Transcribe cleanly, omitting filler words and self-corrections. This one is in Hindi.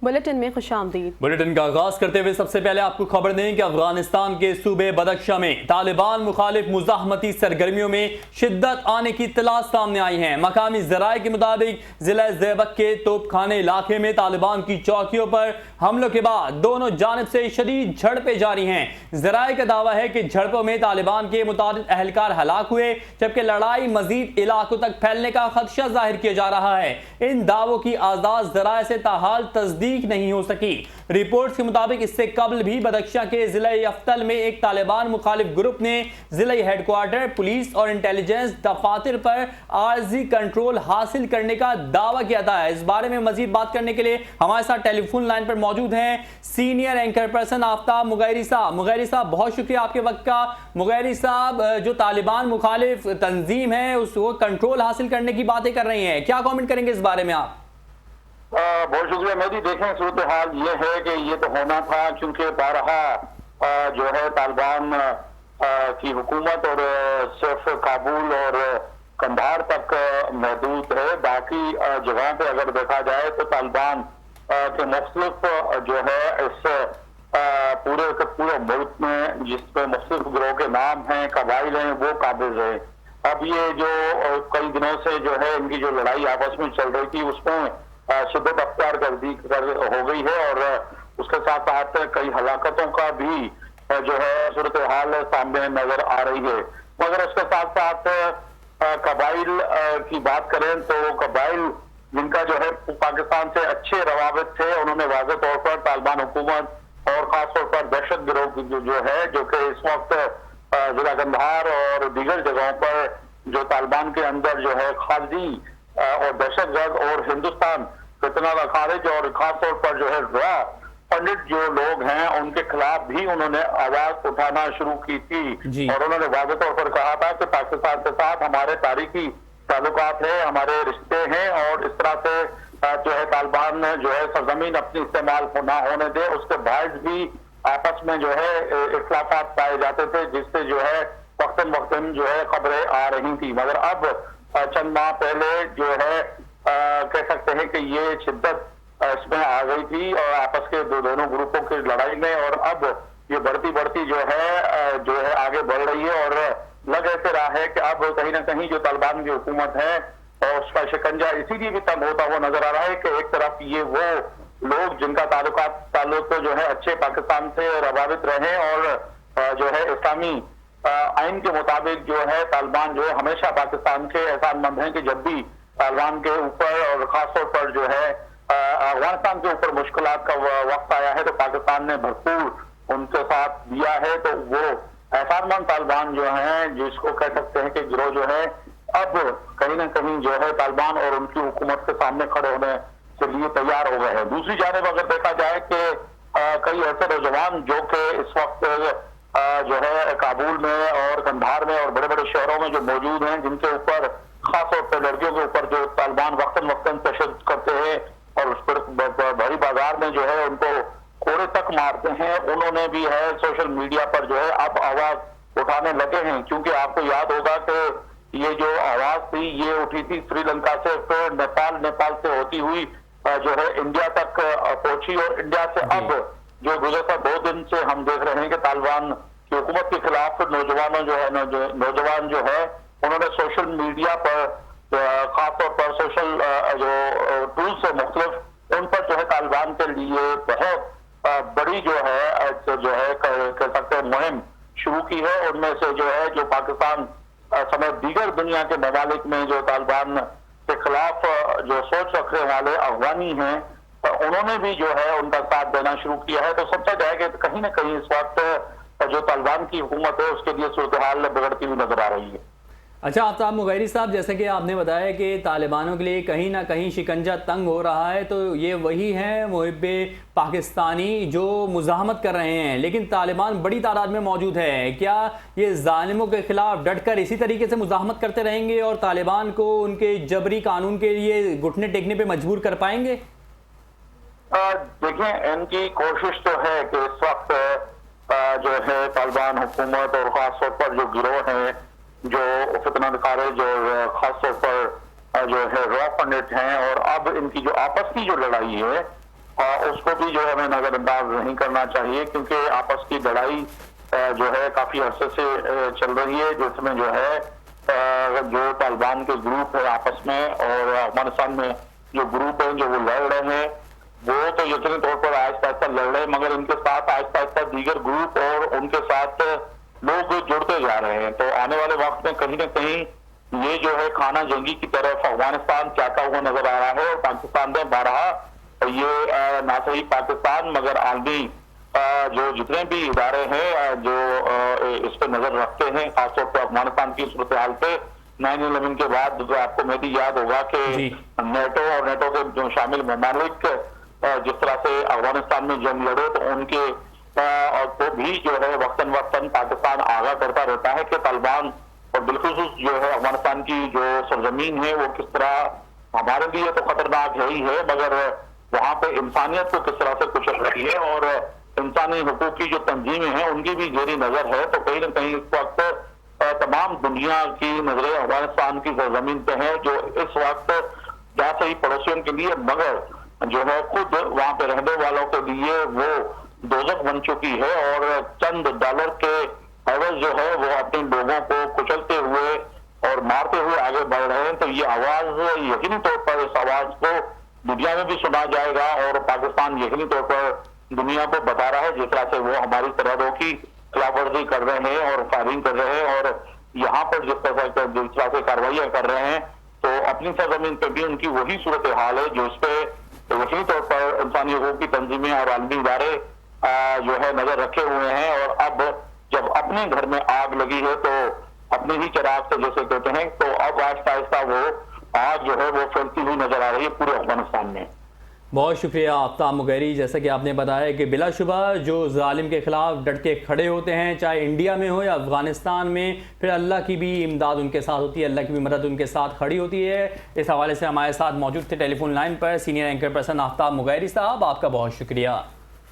बुलेटिन में खुशामदीद। बुलेटिन का आगाज करते हुए सबसे पहले आपको खबर दें कि अफगानिस्तान के सूबे बदख्शा में तालिबान मुखालिफ मुजाहमती सरगर्मियों में शिद्दत आने की इत्तला सामने आई है। मकामी जराये के मुताबिक जिला ज़ैबक के तोपखाने इलाके में तालिबान की चौकियों पर हमलों के बाद दोनों जानिब से शदीद झड़पें जारी हैं। जराये का दावा है कि झड़पों में तालिबान के मुतादिद अहलकार हलाक हुए, जबकि लड़ाई मजीद इलाकों तक फैलने का खदशा जाहिर किया जा रहा है। इन दावों की आजाद जराये से ताहाल तस्दीक नहीं हो सकी। रिपोर्ट्स के मुताबिक इससे कबल भी बदख्शा के जिला यफ्तल में एक तालिबान मुखालिफ ग्रुप ने जिला हेडक्वार्टर, पुलिस और इंटेलिजेंस दफातर पर आर्जी कंट्रोल हासिल करने का दावा किया था। इस बारे में मजीद बात करने के लिए हमारे साथ टेलीफोन लाइन पर मौजूद हैं senior anchor person Aftab Mugheri साहब। मुगैरी साहब, बहुत शुक्रिया आपके वक्त का। मुगैरी साहब, जो तालिबान मुखालिफ तंजीम है उसको कंट्रोल हासिल करने की बातें कर रही है, क्या कमेंट करेंगे इस बारे में आप? बहुत शुक्रिया मेहदी। देखें, सूरत हाल ये है कि ये तो होना था, क्योंकि बारहा जो है तालिबान की हुकूमत और सिर्फ काबुल और कंधार तक महदूद है। बाकी जगहों पे अगर देखा जाए तो तालिबान के मुख्तलिफ जो है इस पूरे मुल्क में जिसमें मुख्तलिफ गिरोह के नाम हैं, कबाइल हैं, वो काबिज है। अब ये जो कई दिनों से जो है इनकी जो लड़ाई आपस में चल रही थी उसमें शिद्दत अख्तियार हो गई है और उसके साथ साथ कई हलाकतों का भी जो है सूरत हाल सामने नजर आ रही है। मगर उसके साथ साथ कबाइल की बात करें तो कबाइल जिनका जो है पाकिस्तान से अच्छे रवाबित थे, उन्होंने वाज़ेह तौर पर तालिबान हुकूमत और खासतौर पर दहशत गिरोह जो है, जो कि इस वक्त जिला कंधार और दीगर जगहों पर जो तालिबान के अंदर जो है खारजी और दहशतगर्द और हिंदुस्तान फितना खारिज और खासतौर पर जो है ड्रा पंडित जो लोग हैं उनके खिलाफ भी उन्होंने आवाज उठाना शुरू की थी और उन्होंने वाज़ेह तौर पर कहा था कि पाकिस्तान के साथ हमारे तारीखी ताल्लुकात है, हमारे रिश्ते हैं और इस तरह से जो है तालिबान जो है सरजमीन अपनी इस्तेमाल ना होने दे। उसके बायस भी आपस में जो है इख्लाफात पाए जाते थे, जिससे जो है वक्तन जो है खबरें आ रही थी। मगर अब चंद माह पहले जो है कह सकते हैं कि ये शिद्दत इसमें आ गई थी और आपस के दोनों ग्रुपों की लड़ाई में, और अब ये बढ़ती जो है आगे बढ़ रही है और लग ऐसे रहा है कि अब कहीं ना कहीं जो तालिबान की हुकूमत है और उसका शिकंजा इसीलिए भी तंग होता हुआ नजर आ रहा है कि एक तरफ ये वो लोग जिनका ताल्लुक जो है अच्छे पाकिस्तान से रवाबित रहे और जो है इस्लामी आइन के मुताबिक जो है तालिबान जो है हमेशा पाकिस्तान के एहसानमंद हैं कि जब भी तालिबान के ऊपर और खासतौर पर जो है अफगानिस्तान के ऊपर मुश्किलात का वक्त आया है तो पाकिस्तान ने भरपूर उनके साथ दिया है। तो वो एहसानमंद तालिबान जो है, जिसको कह सकते हैं कि गिरोह जो है अब कहीं ना कहीं जो है तालिबान और उनकी हुकूमत के सामने खड़े होने के लिए तैयार हो गए हैं। दूसरी जानिब अगर देखा जाए कि कई ऐसे नौजवान जो कि इस वक्त जो है काबुल में और कंधार में और बड़े बड़े शहरों में जो मौजूद हैं, जिनके ऊपर खासतौर पर लड़कियों के ऊपर जो तालिबान वक्तन तशद्दुद करते हैं और उस पर बड़ी बाजार में जो है उनको कोड़े तक मारते हैं, उन्होंने भी है सोशल मीडिया पर जो है अब आवाज उठाने लगे हैं। क्योंकि आपको याद होगा कि ये जो आवाज थी ये उठी थी श्रीलंका से, फिर नेपाल से होती हुई जो है इंडिया तक पहुंची और इंडिया से अब जो गुज़श्ता 2 दिन से हम देख रहे हैं कि तालिबान की हुकूमत के खिलाफ नौजवान जो है उन्होंने सोशल मीडिया पर खासतौर पर सोशल जो टूल्स है मुख्तलिफ, उन पर जो है तालिबान के लिए बहुत बड़ी जो है कह सकते हैं मुहिम शुरू की है। उनमें से जो है जो पाकिस्तान समेत दीगर दुनिया के ममालिक में जो तालिबान के खिलाफ जो सोच रखने वाले अफगानी हैं उन्होंने भी जो है उनका साथ देना शुरू किया है। तो समझा जाए कि कहीं ना कहीं इस वक्त जो तालिबान की हुकूमत है उसके लिए सूरत हाल बिगड़ती हुई नजर आ रही है। अच्छा आफ्ताब मुगैरी साहब, जैसे कि आपने बताया कि तालिबानों के लिए कहीं ना कहीं शिकंजा तंग हो रहा है, तो ये वही हैं मुहिब्बे पाकिस्तानी जो मुज़ाहमत कर रहे हैं, लेकिन तालिबान बड़ी तादाद में मौजूद है। क्या ये जालिमों के खिलाफ डटकर इसी तरीके से मुज़ाहमत करते रहेंगे और तालिबान को उनके जबरी कानून के लिए घुटने टेकने पर मजबूर कर पाएंगे? देखें, इनकी कोशिश तो है कि इस वक्त जो है तालिबान हुकूमत और खासतौर पर जो गिरोह हैं जो फितना खारिज और खासतौर पर जो है रॉ पंडित हैं, और अब इनकी जो आपस की जो लड़ाई है उसको भी जो है हमें नजरअंदाज नहीं करना चाहिए, क्योंकि आपस की लड़ाई जो है काफी अरसे से चल रही है, जिसमें जो है जो तालिबान के ग्रुप है आपस में और अफगानिस्तान में जो ग्रुप है जो वो लड़ रहे हैं, वो तो यकीनी तौर पर आहिस्ता आहिस्ता लड़ रहे हैं, मगर इनके साथ आहिस्ता आहिस्ता दीगर ग्रुप और उनके साथ लोग जुड़ते जा रहे हैं। तो आने वाले वक्त में कहीं ना कहीं ये जो है खाना जंगी की तरफ अफगानिस्तान जाता हुआ नजर आ रहा है। और पाकिस्तान में बारहा ये ना सही पाकिस्तान मगर आलमी जो जितने भी इदारे हैं जो इस पर नजर रखते हैं, खासतौर पर अफगानिस्तान की सूरत हाल पे 9/11 के बाद जो आपको मेरी याद होगा कि नेटो और नेटो के जो शामिल ममालिक जिस तरह से अफगानिस्तान में जंग लड़े, तो उनके को भी जो है वक्तन वक्तन पाकिस्तान आगाह करता रहता है कि तालिबान और बिलखुसूस जो है अफगानिस्तान की जो सरजमीन है वो किस तरह हमारे लिए तो खतरनाक है ही है, मगर वहां पे इंसानियत को किस तरह से कुचल रही है और इंसानी हुकूक की जो तंजीमें हैं उनकी भी गहरी नजर है। तो कहीं ना कहीं इस वक्त तमाम दुनिया की नजरें अफगानिस्तान की सरजमीन पे है, जो इस वक्त क्या सही पड़ोसियों के लिए मगर जो है खुद वहां पे रहने वालों के लिए वो दोजख बन चुकी है और चंद डॉलर के एवज जो है वो अपने लोगों को कुचलते हुए और मारते हुए आगे बढ़ रहे हैं। तो ये आवाज यकीनी तौर पर इस आवाज को दुनिया में भी सुना जाएगा और पाकिस्तान यकीनी तौर पर दुनिया को बता रहा है जिस तरह से वो हमारी सरहदों की खिलाफवर्जी कर रहे हैं और फायरिंग कर रहे हैं और यहाँ पर जिस तरह से कार्रवाइयां कर रहे हैं, तो अपनी सरजमीन पर भी उनकी वही सूरत हाल है जो इस पे यकीनी तौर पर इंसानी हकूक की तंजीमें और आलमी इदारे जो है नजर रखे हुए हैं। और अब जब अपने घर में आग लगी है तो अपने ही चिराग से जैसे कहते हैं, तो अब आहिस्ता आहिस्ता वो आग जो है वो फैलती हुई नजर आ रही है पूरे अफगानिस्तान में। बहुत शुक्रिया आफ्ताब मुगैरी। जैसा कि आपने बताया कि बिलाशुबा जो जालिम के खिलाफ डट के खड़े होते हैं, चाहे इंडिया में हो या अफगानिस्तान में, फिर अल्लाह की भी इमदाद उनके साथ होती है, अल्लाह की भी मदद उनके साथ खड़ी होती है। इस हवाले से हमारे साथ मौजूद थे टेलीफोन लाइन पर senior anchor person Aftab Mugheri साहब, आपका बहुत शुक्रिया।